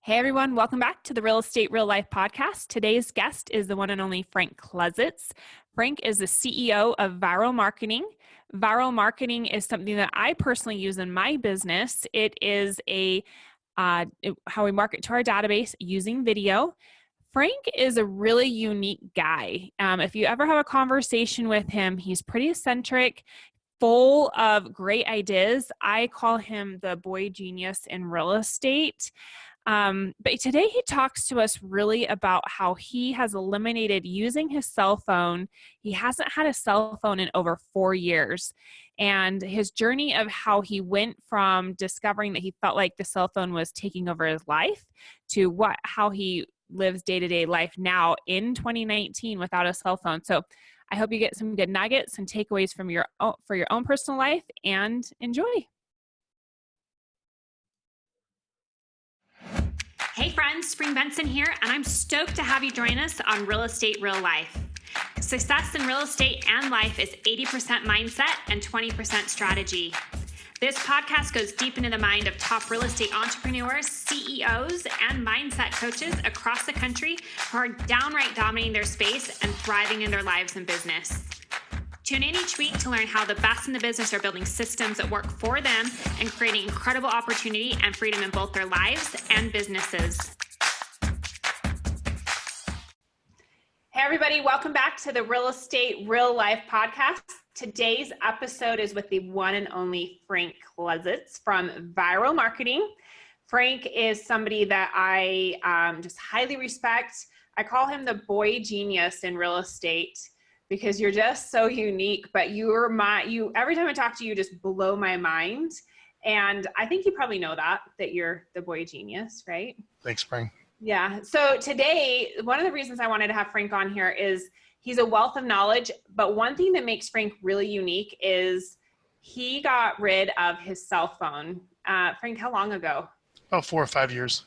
Hey everyone, welcome back to the Real Estate Real Life podcast. Today's guest is the one and only Frank Klesitz. Frank is the CEO of Viral Marketing. Viral marketing is something that I personally use in my business. It is how we market to our database using video. Frank is a really unique guy. If you ever have a conversation with him, he's pretty eccentric, full of great ideas. I call him the boy genius in real estate. But today he talks to us really about how he has eliminated using his cell phone. He hasn't had a cell phone in over 4 years. And his journey of how he went from discovering that he felt like the cell phone was taking over his life to how he lives day-to-day life now in 2019 without a cell phone. So I hope you get some good nuggets and takeaways from for your own personal life, and enjoy. Hey friends, Bengtzen here, and I'm stoked to have you join us on Real Estate Real Life. Success in real estate and life is 80% mindset and 20% strategy. This podcast goes deep into the mind of top real estate entrepreneurs, CEOs, and mindset coaches across the country who are downright dominating their space and thriving in their lives and business. Tune in each week to learn how the best in the business are building systems that work for them and creating incredible opportunity and freedom in both their lives and businesses. Hey everybody, welcome back to the Real Estate Real Life podcast. Today's episode is with the one and only Frank Klesitz from Viral Marketing. Frank is somebody that I just highly respect. I call him the boy genius in real estate, because you're just so unique, but every time I talk to you, just blow my mind. And I think you probably know that you're the boy genius, right? Thanks, Frank. Yeah. So today, one of the reasons I wanted to have Frank on here is he's a wealth of knowledge, but one thing that makes Frank really unique is he got rid of his cell phone. Frank, how long ago? About 4 or 5 years.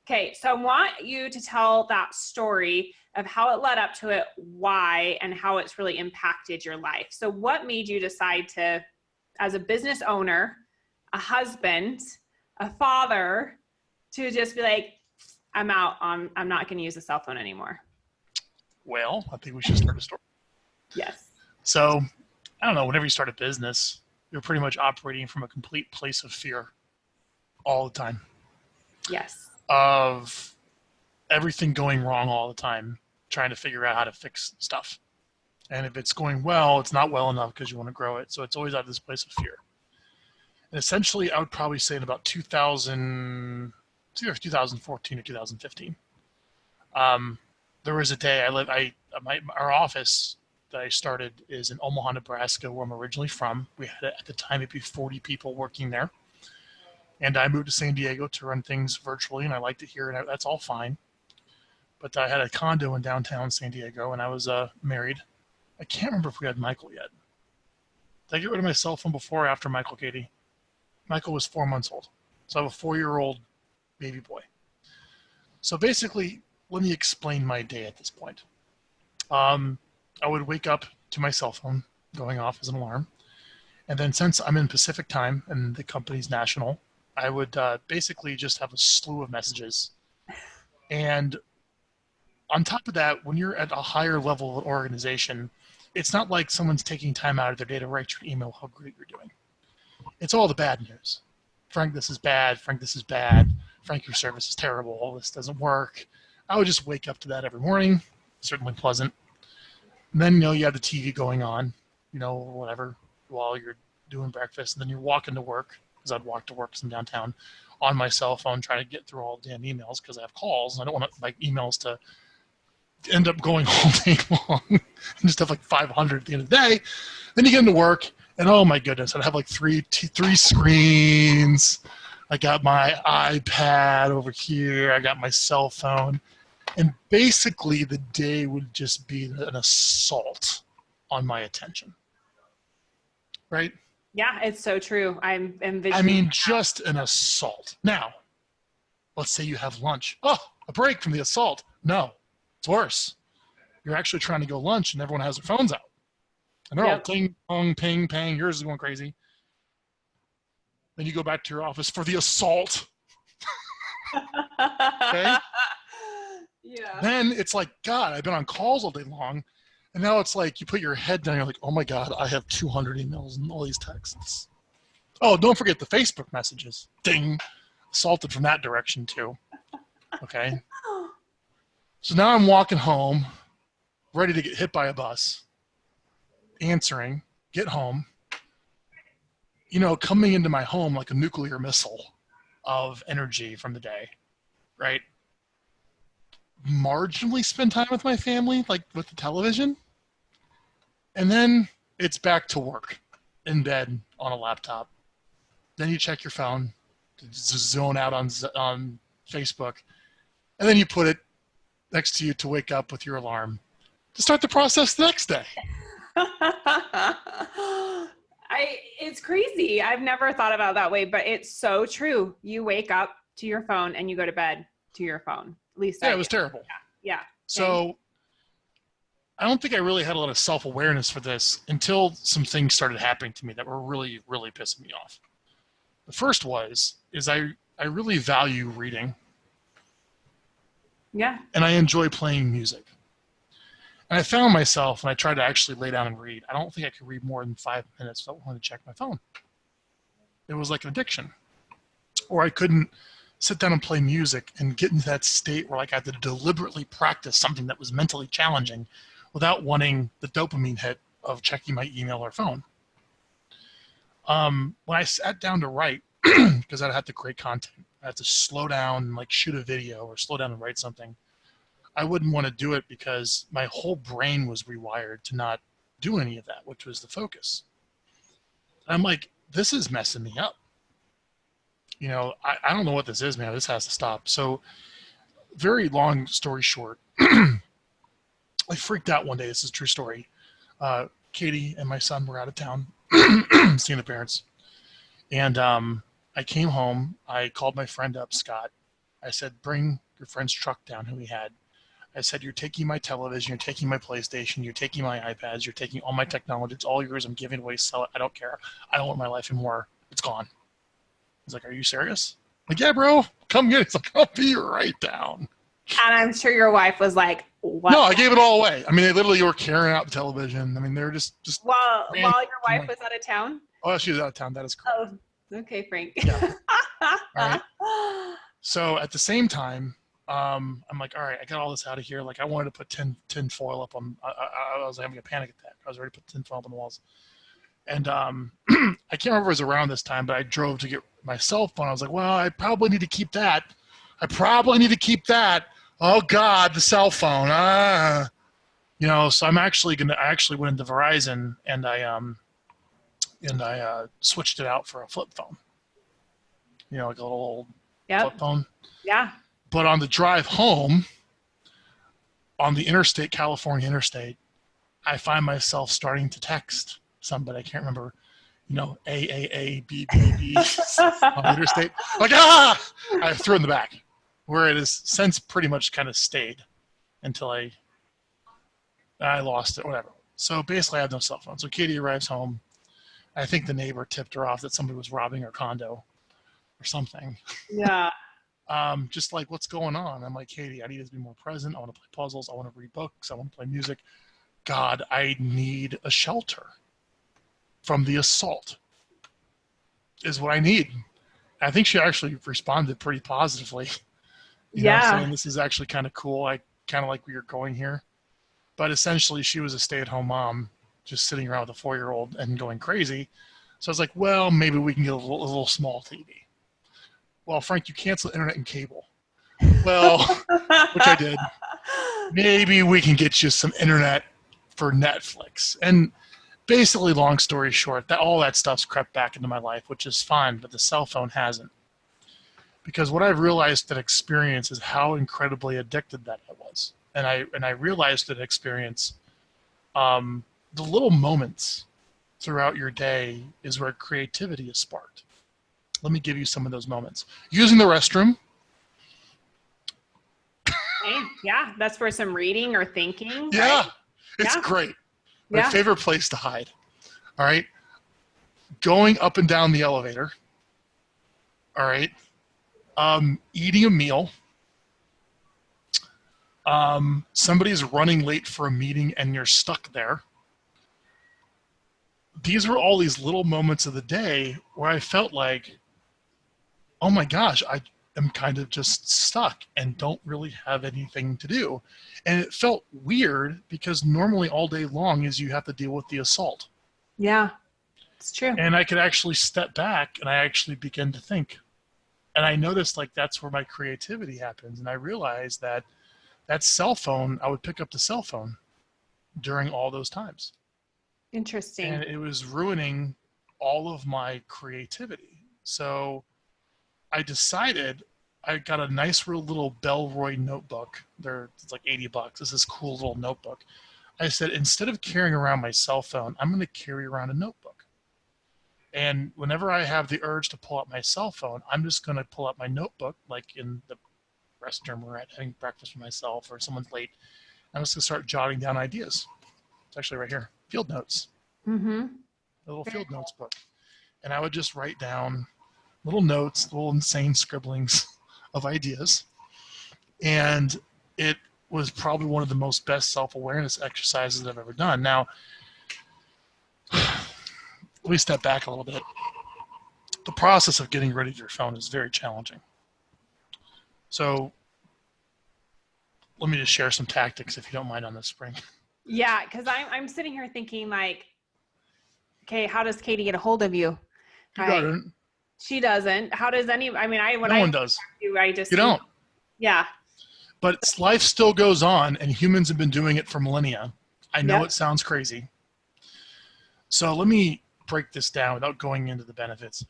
Okay. So I want you to tell that story of how it led up to it, why, and how it's really impacted your life. So what made you decide to, as a business owner, a husband, a father, to just be like, I'm out, I'm not going to use a cell phone anymore? Well, I think we should start a story. Yes. So, I don't know, whenever you start a business, you're pretty much operating from a complete place of fear all the time. Yes. Of everything going wrong all the time, trying to figure out how to fix stuff. And if it's going well, it's not well enough because you want to grow it. So it's always out of this place of fear. And essentially, I would probably say in about 2014 or 2015, there was a day our office that I started is in Omaha, Nebraska, where I'm originally from. We had, at the time, maybe 40 people working there. And I moved to San Diego to run things virtually, and I liked it here, and that's all fine. But I had a condo in downtown San Diego, and I was married. I can't remember if we had Michael yet. Did I get rid of my cell phone before or after Michael, Katie? Michael was 4 months old. So I have a 4-year-old baby boy. So basically, let me explain my day at this point. I would wake up to my cell phone going off as an alarm. And then since I'm in Pacific time and the company's national, I would basically just have a slew of messages. And on top of that, when you're at a higher level of organization, it's not like someone's taking time out of their day to write you an email how great you're doing. It's all the bad news. Frank, this is bad. Frank, this is bad. Frank, your service is terrible. This doesn't work. I would just wake up to that every morning. Certainly pleasant. And then, you have the TV going on, whatever, while you're doing breakfast. And then you're walking to work, because I'd walk to work from downtown on my cell phone trying to get through all the damn emails because I have calls. And I don't want my emails to end up going all day long and just have like 500 at the end of the day. Then you get into work, and oh my goodness, I'd have like three screens. I got my iPad over here. I got my cell phone. And basically the day would just be an assault on my attention. Right? Yeah, it's so true. I'm envisioning. Just an assault. Now, let's say you have lunch. Oh, a break from the assault. No, it's worse. You're actually trying to go lunch and everyone has their phones out. And they're all ting, pong, ping, pang. Yours is going crazy. Then you go back to your office for the assault Okay. Yeah. Then it's like, God, I've been on calls all day long. And now it's like you put your head down, you're like, oh my God, I have 200 emails and all these texts. Oh, don't forget the Facebook messages. Ding. Assaulted from that direction too. Okay. So now I'm walking home, ready to get hit by a bus, answering, get home, coming into my home like a nuclear missile of energy from the day, right? Marginally spend time with my family, like with the television. And then it's back to work in bed on a laptop. Then you check your phone, zone out on Facebook, and then you put it next to you to wake up with your alarm to start the process the next day. It's crazy. I've never thought about it that way, but it's so true. You wake up to your phone and you go to bed to your phone. At least it was terrible. Yeah. So I don't think I really had a lot of self-awareness for this until some things started happening to me that were really, really pissing me off. The first is I really value reading. Yeah. And I enjoy playing music. And I found myself, when I tried to actually lay down and read, I don't think I could read more than 5 minutes without wanting to check my phone. It was like an addiction. Or I couldn't sit down and play music and get into that state where like I had to deliberately practice something that was mentally challenging without wanting the dopamine hit of checking my email or phone. When I sat down to write, because I had to create content, I had to slow down and like shoot a video or slow down and write something, I wouldn't want to do it because my whole brain was rewired to not do any of that, which was the focus. And I'm like, this is messing me up. I don't know what this is, man. This has to stop. So very long story short, I freaked out one day. This is a true story. Katie and my son were out of town seeing the parents. And I came home. I called my friend up, Scott. I said, bring your friend's truck down, who he had. I said, you're taking my television, you're taking my PlayStation, you're taking my iPads, you're taking all my technology. It's all yours. I'm giving away. Sell it. I don't care. I don't want my life anymore. It's gone. He's like, are you serious? I'm like, yeah, bro. Come get it. He's like, I'll be right down. And I'm sure your wife was like, what? No, I gave it all away. I mean, they literally were carrying out the television. I mean, they were just while your wife was out of town? Oh, she was out of town. That is correct. Oh, okay, Frank. Yeah. All right. So at the same time, I'm like, all right, I got all this out of here. Like I wanted to put tin foil up on, I was having a panic attack. I was ready to put tin foil up on the walls. And I can't remember if it was around this time, but I drove to get my cell phone. I was like, well, I probably need to keep that. Oh God, the cell phone. So I actually went into Verizon and I switched it out for a flip phone. Like a little old flip phone. Yeah. But on the drive home, on the interstate, California interstate, I find myself starting to text somebody. I can't remember, A, B, B, B on the interstate. Like, I threw it in the back, where it has since pretty much kind of stayed until I lost it, whatever. So basically I have no cell phone. So Katie arrives home. I think the neighbor tipped her off that somebody was robbing her condo or something. Yeah. Just like, what's going on? I'm like, Katie, I need to be more present. I want to play puzzles. I want to read books. I want to play music. God, I need a shelter from the assault is what I need. I think she actually responded pretty positively. You know what I'm saying? This is actually kind of cool. I kind of like where you're going here. But essentially, she was a stay-at-home mom just sitting around with a 4-year-old and going crazy. So I was like, well, maybe we can get a little small TV. Well, Frank, you cancel internet and cable. Well, which I did. Maybe we can get you some internet for Netflix. And basically, long story short, all that stuff's crept back into my life, which is fine, but the cell phone hasn't. Because what I've realized that experience is how incredibly addicted that I was. And I realized that experience, the little moments throughout your day is where creativity is sparked. Let me give you some of those moments. Using the restroom. Yeah, that's for some reading or thinking. Yeah, right? It's great. My Yeah. favorite place to hide. All right. Going up and down the elevator. All right. Eating a meal. Somebody's running late for a meeting and you're stuck there. These were all these little moments of the day where I felt like, oh my gosh, I am kind of just stuck and don't really have anything to do. And it felt weird because normally all day long is you have to deal with the assault. Yeah, it's true. And I could actually step back and I actually begin to think. And I noticed like that's where my creativity happens. And I realized that cell phone, I would pick up the cell phone during all those times. Interesting. And it was ruining all of my creativity. So I decided, I got a nice real little Bellroy notebook. It's like $80. It's this cool little notebook. I said, instead of carrying around my cell phone, I'm going to carry around a notebook. And whenever I have the urge to pull out my cell phone, I'm just going to pull out my notebook, like in the restaurant we're at having breakfast for myself or someone's late. I'm just going to start jotting down ideas. It's actually right here. Field notes. Mm-hmm. A little field notes book. And I would just write down little notes, little insane scribblings of ideas. And it was probably one of the most best self-awareness exercises I've ever done. Now, let me step back a little bit. The process of getting rid of your phone is very challenging. So let me just share some tactics, if you don't mind, on this, Spring. Yeah, because I'm sitting here thinking like, okay, how does Katie get a hold of you? You doesn't. She doesn't. How does no one does. I just you don't. Yeah. But life still goes on, and humans have been doing it for millennia. I know Yep. It sounds crazy. So let me break this down without going into the benefits of,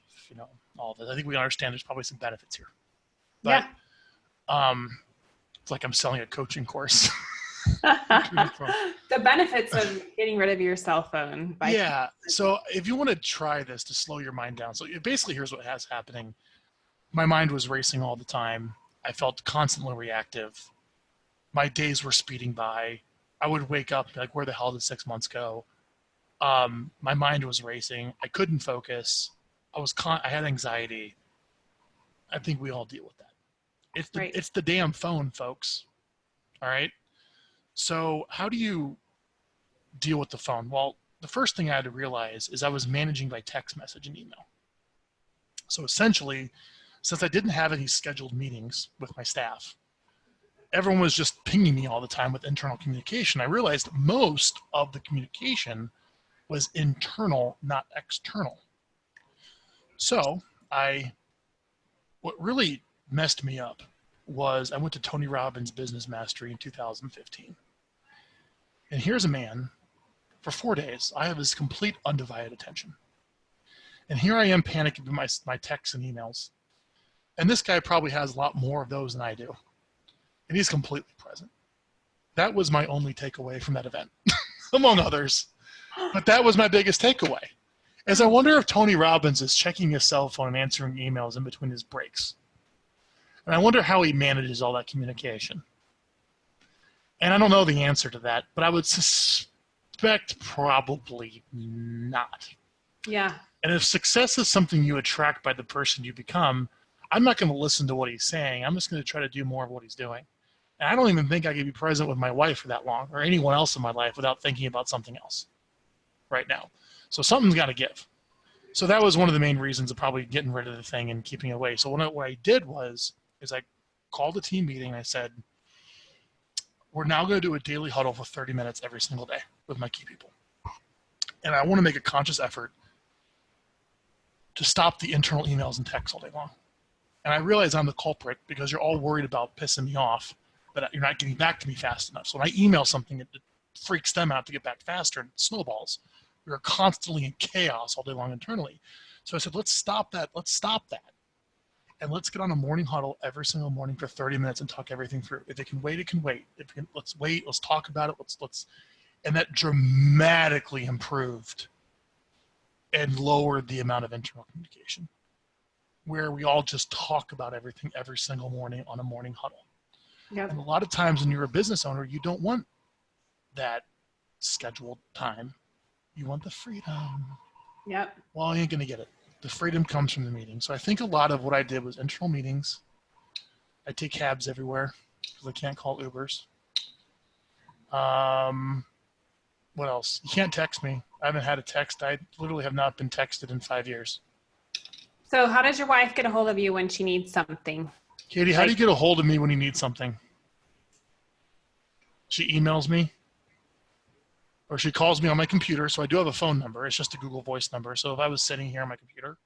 all of it. I think we understand there's probably some benefits here. But, it's like I'm selling a coaching course. The benefits of getting rid of your cell phone. So if you want to try this to slow your mind down. So basically here's what has happening. My mind was racing all the time. I felt constantly reactive. My days were speeding by. I would wake up like, where the hell did 6 months go? My mind was racing. I couldn't focus. I had anxiety. I think we all deal with that. It's the damn phone, folks. All right. So how do you deal with the phone? Well, the first thing I had to realize is I was managing by text message and email. So essentially, since I didn't have any scheduled meetings with my staff, everyone was just pinging me all the time with internal communication. I realized most of the communication was internal, not external. So what really messed me up was I went to Tony Robbins' Business Mastery in 2015. And here's a man, for 4 days, I have his complete undivided attention. And here I am panicking with my texts and emails. And this guy probably has a lot more of those than I do. And he's completely present. That was my only takeaway from that event, among others. But that was my biggest takeaway. As I wonder if Tony Robbins is checking his cell phone and answering emails in between his breaks. And I wonder how he manages all that communication. And I don't know the answer to that, but I would suspect probably not. Yeah. And if success is something you attract by the person you become, I'm not going to listen to what he's saying. I'm just going to try to do more of what he's doing. And I don't even think I could be present with my wife for that long or anyone else in my life without thinking about something else right now. So something's got to give. So that was one of the main reasons of probably getting rid of the thing and keeping it away. So what I did is I called a team meeting and I said, we're now going to do a daily huddle for 30 minutes every single day with my key people. And I want to make a conscious effort to stop the internal emails and texts all day long. And I realize I'm the culprit because you're all worried about pissing me off, that you're not getting back to me fast enough. So when I email something, it freaks them out to get back faster and it snowballs. We are constantly in chaos all day long internally. So I said, let's stop that. And let's get on a morning huddle every single morning for 30 minutes and talk everything through. If it can wait, it can wait. Let's wait. Let's talk about it. And that dramatically improved and lowered the amount of internal communication, where we all just talk about everything every single morning on a morning huddle. Yep. And a lot of times when you're a business owner, you don't want that scheduled time. You want the freedom. Yep. Well, you ain't going to get it. The freedom comes from the meeting. So I think a lot of what I did was internal meetings, I take cabs everywhere because I can't call Ubers. What else? You can't text me. I haven't had a text. I literally have not been texted in 5 years. So how does your wife get a hold of you when she needs something? Katie, how do you get a hold of me when you need something? She emails me or she calls me on my computer. So I do have a phone number. It's just a Google Voice number. So if I was sitting here on my computer,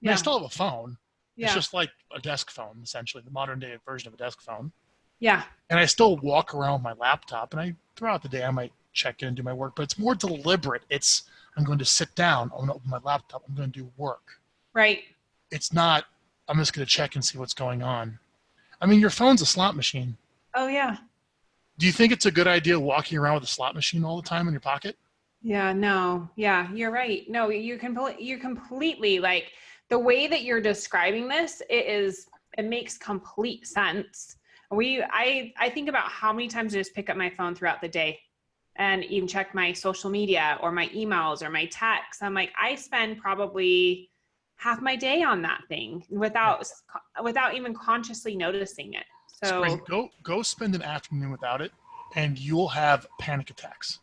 I still have a phone. Yeah. It's just like a desk phone, essentially, the modern day version of a desk phone. Yeah. And I still walk around with my laptop, and throughout the day I might check in and do my work, but it's more deliberate. I'm going to sit down, I'm going to open my laptop, I'm going to do work. Right. It's not, I'm just going to check and see what's going on. I mean, your phone's a slot machine. Oh, yeah. Do you think it's a good idea walking around with a slot machine all the time in your pocket? Yeah, no. Yeah, you're right. No, you're completely like the way that you're describing this, it makes complete sense. I think about how many times I just pick up my phone throughout the day and even check my social media or my emails or my texts. I'm like, I spend probably half my day on that thing without even consciously noticing it. So Spring, go spend an afternoon without it and you'll have panic attacks.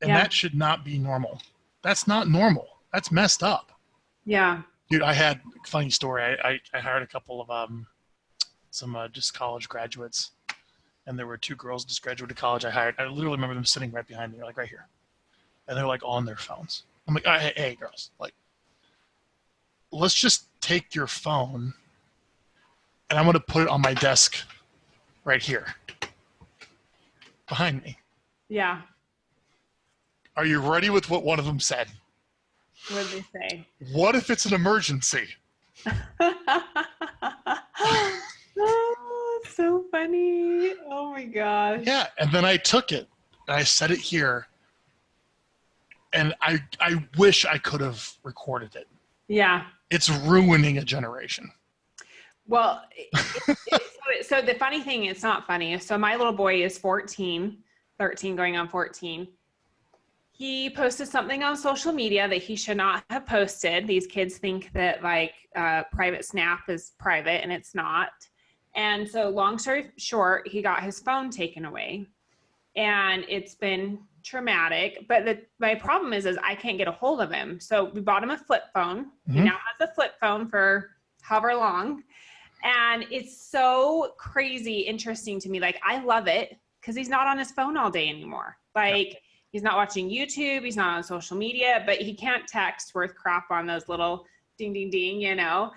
And that should not be normal. That's not normal. That's messed up. Yeah. Dude, I had a funny story. I hired a couple of some just college graduates, and there were 2 girls just graduated college I hired. I literally remember them sitting right behind me, like right here. And they're like on their phones. I'm like, hey girls, like, let's just take your phone and I'm going to put it on my desk right here behind me. Yeah. Are you ready with what one of them said? What did they say? What if it's an emergency? Oh, so funny. Oh my gosh. Yeah, and then I took it and I set it here, and I wish I could have recorded it. Yeah. It's ruining a generation. Well, so the funny thing, it's not funny. So my little boy is 13 going on 14. He posted something on social media that he should not have posted. These kids think that like private Snap is private, and it's not. And so long story short, he got his phone taken away, and it's been traumatic. But my problem is I can't get a hold of him. So we bought him a flip phone. Mm-hmm. He now has a flip phone for however long. And it's so crazy interesting to me. Like, I love it because he's not on his phone all day anymore. Like, he's not watching YouTube. He's not on social media, but he can't text worth crap on those little ding, ding, ding, you know?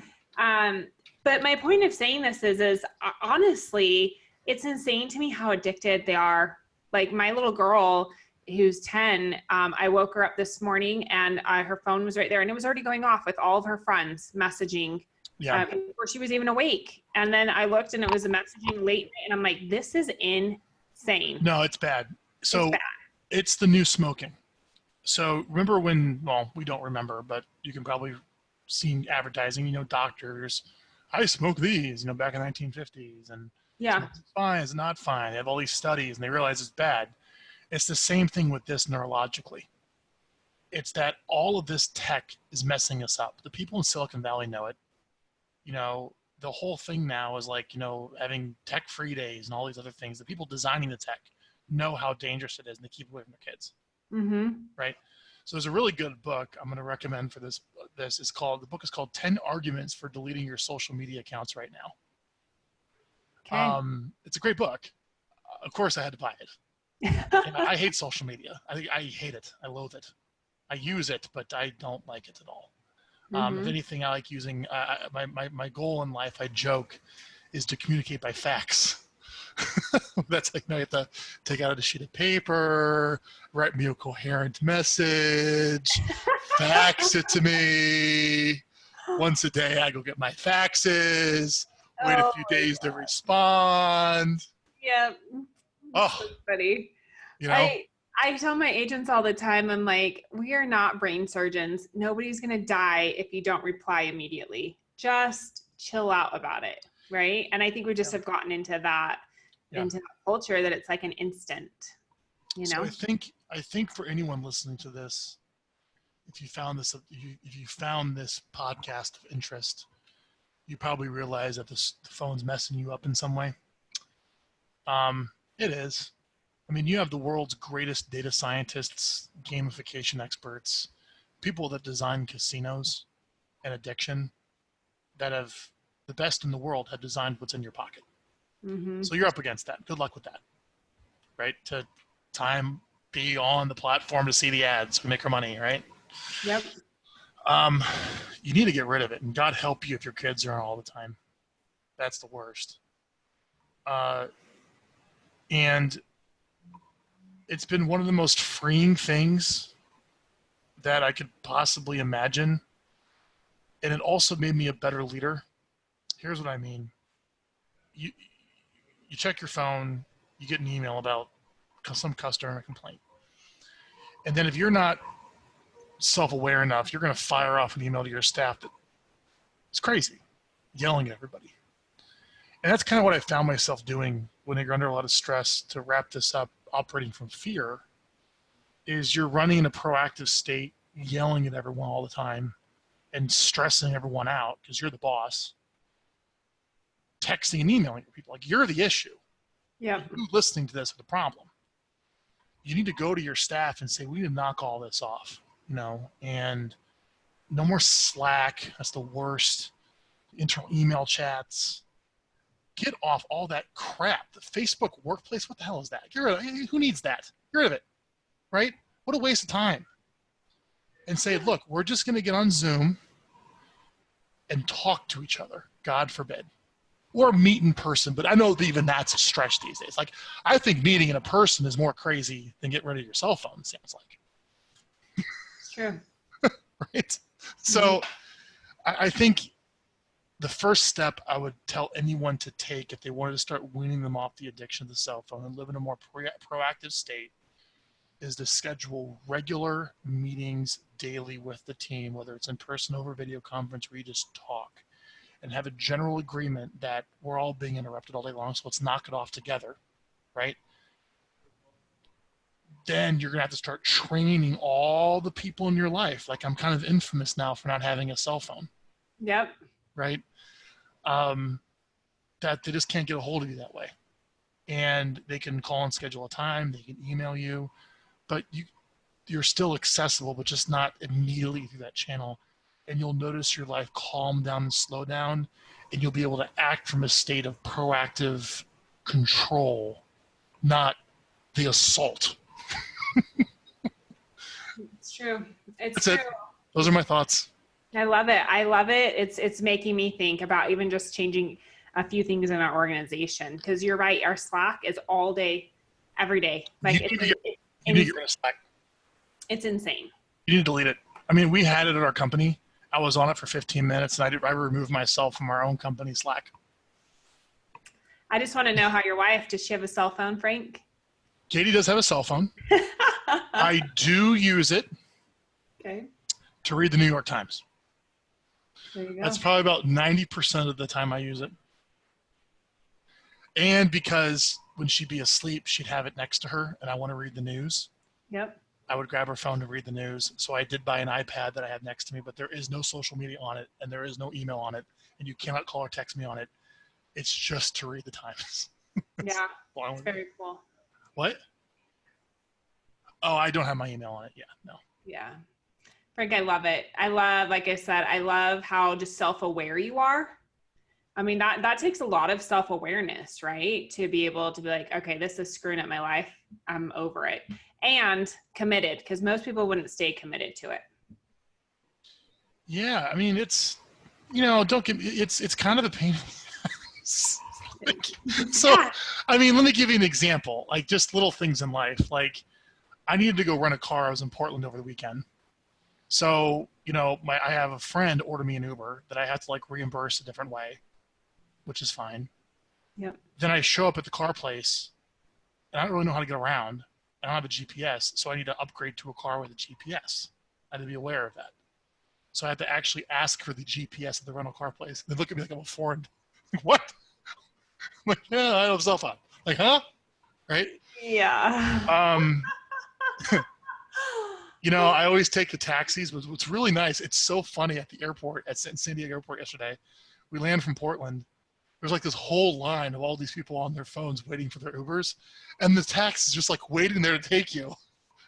But my point of saying this is honestly, it's insane to me how addicted they are. Like my little girl who's 10, I woke her up this morning and her phone was right there and it was already going off with all of her friends messaging before she was even awake. And then I looked and it was a messaging late night, and I'm like, this is insane. No, it's bad. So it's the new smoking. So remember when, well, we don't remember, but you can probably see advertising, you know, doctors, I smoke these, you know, back in the 1950s, and it's fine, it's not fine. They have all these studies and they realize it's bad. It's the same thing with this neurologically. It's that all of this tech is messing us up. The people in Silicon Valley know it. You know, the whole thing now is like, you know, having tech-free days and all these other things. The people designing the tech know how dangerous it is, and they keep it away from their kids. Mm-hmm. Right? So there's a really good book I'm going to recommend for this. The book is called 10 Arguments for Deleting Your Social Media Accounts Right Now. Okay. It's a great book. Of course, I had to buy it. I hate social media. I hate it. I loathe it. I use it, but I don't like it at all. If anything, I like using my goal in life, I joke, is to communicate by fax. That's like, you have to take out a sheet of paper, write me a coherent message, fax it to me. Once a day, I go get my faxes, wait a few days to respond. Yeah. Oh, so funny. You know? I tell my agents all the time, I'm like, we are not brain surgeons. Nobody's going to die if you don't reply immediately. Just chill out about it. Right. And I think we just have gotten into that, into that culture that it's like an instant, you know? So I think for anyone listening to this, if you found this podcast of interest, you probably realize that the phone's messing you up in some way. It is. I mean, you have the world's greatest data scientists, gamification experts, people that design casinos and addiction that have the best in the world have designed what's in your pocket. Mm-hmm. So you're up against that. Good luck with that, right? To be on the platform to see the ads, we make our money, right? Yep. You need to get rid of it, and God help you if your kids are on all the time. That's the worst. And it's been one of the most freeing things that I could possibly imagine. And it also made me a better leader. Here's what I mean. You check your phone, you get an email about some customer complaint. And then if you're not self-aware enough, you're going to fire off an email to your staff that is crazy, yelling at everybody. And that's kind of what I found myself doing when you're under a lot of stress. To wrap this up, operating from fear, is you're running in a proactive state, yelling at everyone all the time and stressing everyone out because you're the boss, texting and emailing people like you're the issue. Yeah. You listening to this is the problem. You need to go to your staff and say, we need to knock all this off, and no more Slack. That's the worst. Internal email chats. Get off all that crap. The Facebook workplace, what the hell is that? Get rid of it. Who needs that? Get rid of it, right? What a waste of time. And say, look, we're just going to get on Zoom and talk to each other, God forbid. Or meet in person, but I know that even that's a stretch these days. Like, I think meeting in a person is more crazy than getting rid of your cell phone, sounds like. It's true. Right? So I think the first step I would tell anyone to take if they wanted to start weaning them off the addiction of the cell phone and live in a more proactive state is to schedule regular meetings daily with the team, whether it's in person, over video conference, where you just talk and have a general agreement that we're all being interrupted all day long, so let's knock it off together, right? Then you're going to have to start training all the people in your life. Like, I'm kind of infamous now for not having a cell phone. Yep. Right? That they just can't get a hold of you that way. And they can call and schedule a time. They can email you. But you're still accessible, but just not immediately through that channel. And you'll notice your life calm down and slow down. And you'll be able to act from a state of proactive control, not the assault. It's true. That's true. It. Those are my thoughts. I love it. I love it. It's making me think about even just changing a few things in our organization. Because you're right, our Slack is all day, every day. Like you need to get rid of Slack. It's insane. You need to delete it. I mean, we had it at our company. I was on it for 15 minutes, and I removed myself from our own company Slack. I just want to know how your wife, does she have a cell phone, Frank? Katie does have a cell phone. I do use it to read the New York Times. There you go. That's probably about 90% of the time I use it. And because when she'd be asleep, she'd have it next to her, and I want to read the news. Yep. I would grab her phone to read the news. So I did buy an iPad that I have next to me, but there is no social media on it, and there is no email on it, and you cannot call or text me on it. It's just to read the Times. Yeah, it's very cool. What? Oh, I don't have my email on it. Yeah, no. Yeah. Frank, I love it. Like I said, I love how just self-aware you are. I mean, that takes a lot of self-awareness, right? To be able to be like, okay, this is screwing up my life. I'm over it. And committed, because most people wouldn't stay committed to it. Yeah, I mean, it's, don't get me, it's kind of a pain. I mean, let me give you an example, like just little things in life. Like, I needed to go rent a car. I was in Portland over the weekend. So, I have a friend order me an Uber that I have to reimburse a different way, which is fine. Yep. Then I show up at the car place and I don't really know how to get around. I don't have a GPS, so I need to upgrade to a car with a GPS. I had to be aware of that. So I had to actually ask for the GPS at the rental car place. They look at me like I'm a foreign. What? I'm like, yeah, I have a cell phone. Like, huh? Right? Yeah. I always take the taxis. What's really nice, it's so funny at the airport, at San Diego airport yesterday, we land from Portland. There's like this whole line of all these people on their phones waiting for their Ubers, and the taxi is just like waiting there to take you.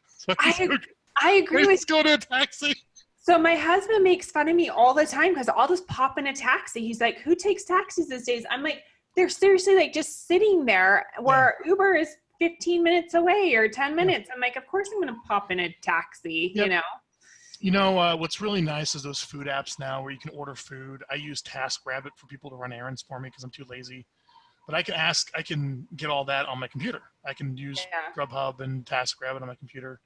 So I agree with you. Go to a taxi. So my husband makes fun of me all the time because I'll just pop in a taxi. He's like, who takes taxis these days? I'm like, they're seriously like just sitting there where Uber is 15 minutes away or 10 minutes. I'm like, of course I'm going to pop in a taxi, you know? You know, what's really nice is those food apps now where you can order food. I use TaskRabbit for people to run errands for me because I'm too lazy. But I can get all that on my computer. I can use Grubhub and TaskRabbit on my computer.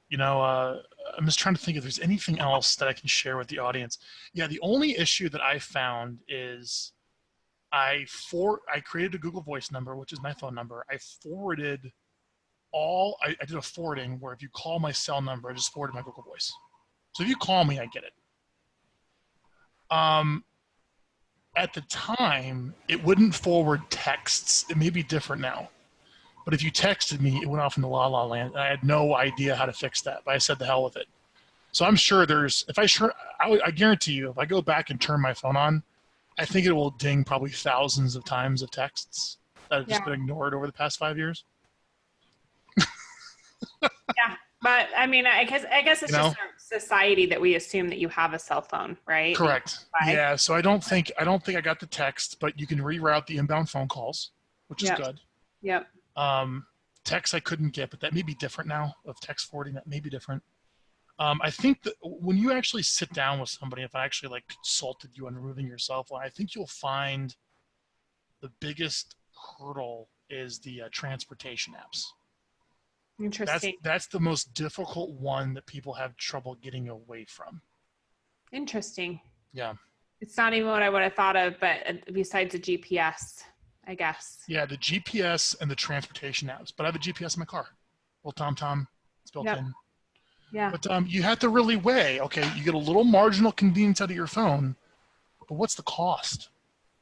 You know, I'm just trying to think if there's anything else that I can share with the audience. Yeah, the only issue that I found is I created a Google Voice number, which is my phone number. I forwarded I did a forwarding where if you call my cell number, I just forwarded my Google Voice. So if you call me, I get it. At the time, it wouldn't forward texts. It may be different now. But if you texted me, it went off into La La Land. And I had no idea how to fix that, but I said the hell with it. So I'm sure I guarantee you, if I go back and turn my phone on, I think it will ding probably thousands of times of texts that have just been ignored over the past 5 years. Yeah, but I mean, I guess it's just our society that we assume that you have a cell phone, right? Correct. Yeah. So I don't think I got the text, but you can reroute the inbound phone calls, which is good. Yep. Text I couldn't get, but that may be different now. Of text forwarding, that may be different. I think that when you actually sit down with somebody, if I actually like consulted you on removing your cell phone, I think you'll find the biggest hurdle is the transportation apps. Interesting. That's the most difficult one that people have trouble getting away from. Interesting. Yeah. It's not even what I would have thought of, but besides the GPS, I guess. Yeah, the GPS and the transportation apps. But I have a GPS in my car. Well, TomTom, it's built in. Yeah. But you have to really weigh, okay, you get a little marginal convenience out of your phone, but what's the cost?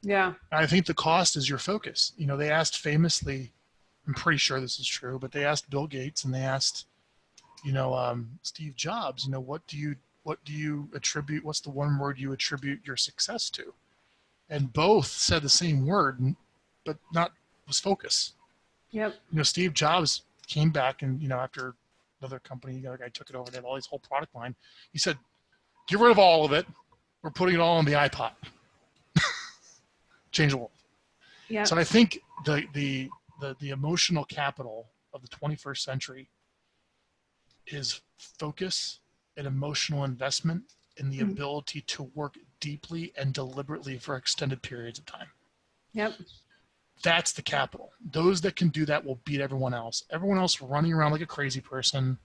Yeah. And I think the cost is your focus. You know, they asked famously, I'm pretty sure this is true, but they asked Bill Gates and they asked, Steve Jobs, what do you attribute, what's the one word you attribute your success to? And both said the same word, but was focus. Yep. Steve Jobs came back and, after another company, the other guy took it over, they had all this whole product line. He said, get rid of all of it. We're putting it all on the iPod. Change the world. Yeah. So I think the emotional capital of the 21st century is focus and emotional investment and the ability to work deeply and deliberately for extended periods of time. Yep. That's the capital. Those that can do that will beat everyone else. Everyone else running around like a crazy person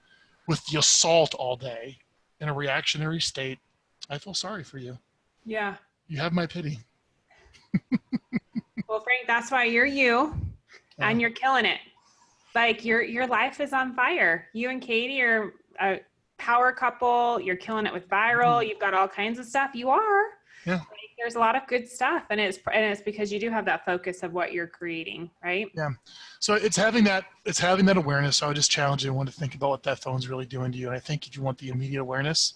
with the assault all day in a reactionary state. I feel sorry for you. Yeah. You have my pity. Well, Frank, that's why you're you and you're killing it. Like your life is on fire. You and Katie are a power couple. You're killing it with viral. You've got all kinds of stuff. You are. Yeah. Like, there's a lot of good stuff, and it's because you do have that focus of what you're creating, right? Yeah. So it's having that awareness. So I would just challenge everyone to think about what that phone's really doing to you. And I think if you want the immediate awareness,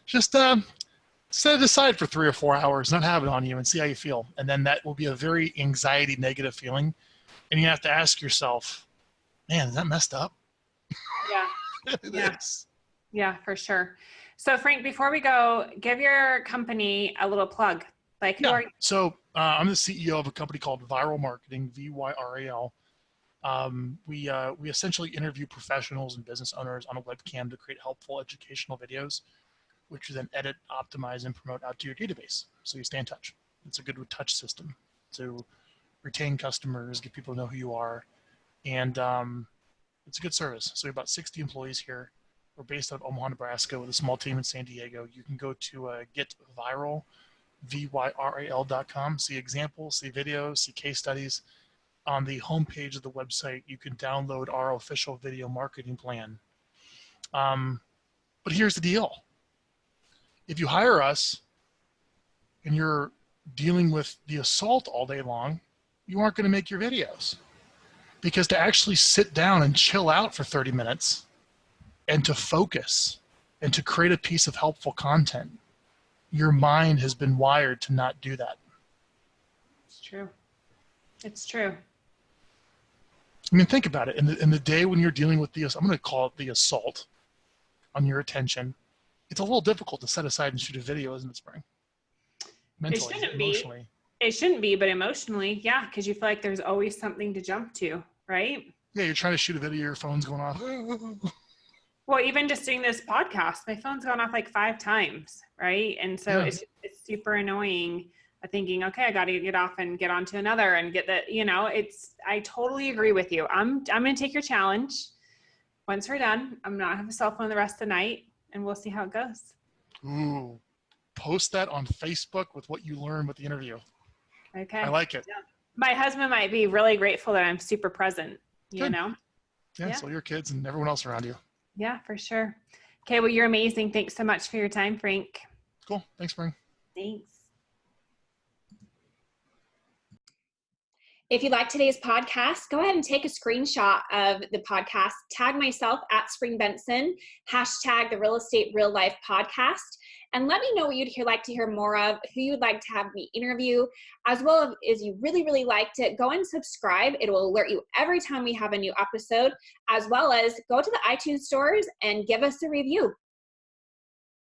just set it aside for 3 or 4 hours, not have it on you, and see how you feel. And then that will be a very anxiety, negative feeling. And you have to ask yourself, man, is that messed up? Yeah. It is. Yeah, for sure. So Frank, before we go, give your company a little plug. Like, who are you? So I'm the CEO of a company called Viral Marketing, VYRAL. We essentially interview professionals and business owners on a webcam to create helpful educational videos, which you then edit, optimize, and promote out to your database. So you stay in touch. It's a good touch system to retain customers, get people to know who you are. And it's a good service. So we have about 60 employees here. We're based out of Omaha, Nebraska, with a small team in San Diego. You can go to getviral, VYRAL.com, see examples, see videos, see case studies. On the homepage of the website, you can download our official video marketing plan. But here's the deal. If you hire us and you're dealing with the assault all day long, you aren't going to make your videos. Because to actually sit down and chill out for 30 minutes and to focus and to create a piece of helpful content your mind has been wired to not do that. It's true. It's true. I mean, think about it. In the day when you're dealing with I'm going to call it the assault on your attention, it's a little difficult to set aside and shoot a video, isn't it, Spring? Mentally, it shouldn't emotionally. It shouldn't be, but emotionally, yeah, because you feel like there's always something to jump to, right? Yeah, you're trying to shoot a video, your phone's going off. Well, even just doing this podcast, my phone's gone off like 5 times, right? And so it's super annoying thinking, okay, I got to get off and get on to another and get that, I totally agree with you. I'm going to take your challenge. Once we're done, I'm not have a cell phone the rest of the night, and we'll see how it goes. Ooh, post that on Facebook with what you learned with the interview. Okay. I like it. Yeah. My husband might be really grateful that I'm super present, you know? Yeah, so your kids and everyone else around you. Yeah, for sure. Okay, well, you're amazing. Thanks so much for your time, Frank. Cool. Thanks, Spring. Thanks. If you like today's podcast, go ahead and take a screenshot of the podcast, tag myself at Spring Bengtzen, hashtag the Real Estate Real Life Podcast, and let me know what you'd like to hear more of, who you would like to have me interview, as well as you really, really liked it. Go and subscribe. It will alert you every time we have a new episode, as well as go to the iTunes stores and give us a review.